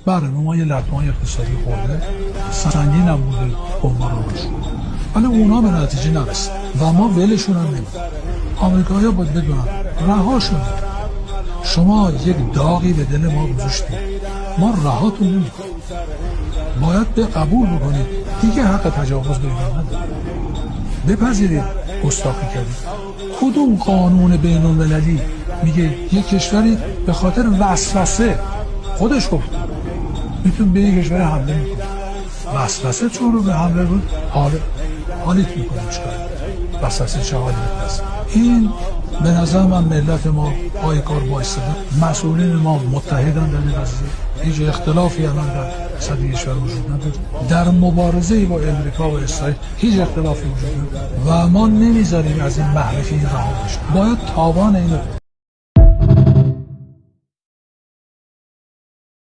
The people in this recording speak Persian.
بله ما یه لطمه‌های اقتصادی خورده سنگین هم بوده عمر روشون، ولی اونا به نتیجه نرسید و ما ولشون هم نمیدیم. آمریکایی‌ها باید بدونن رهاشون. شما یک داغی به دل ما گذاشتید، ما رهاتون نمی‌کنیم. باید به قبول بکنید دیگه حق تجاوز به ایران ندارید. بپذیرید گستاخی کردید. کدوم قانون بین المللی میگه یک کشوری به خاطر وسوسه خودش گفت میتون به یک کشور حمله میکنه؟ وسوسه چون رو به حمله بود حالیت میکنه چکار؟ وسوسه چه حالیت هست؟ این به نظر من ملت ما پای کار بایستده، مسئولین ما متحدن در این قضیه، هیچ اختلافی الان در صدی کشور وجود نداره. در مبارزه با امریکا و اسرائیل هیچ اختلافی وجود نداره و ما نمیذاریم از این محرفین رها بشن. باید تاوان اینو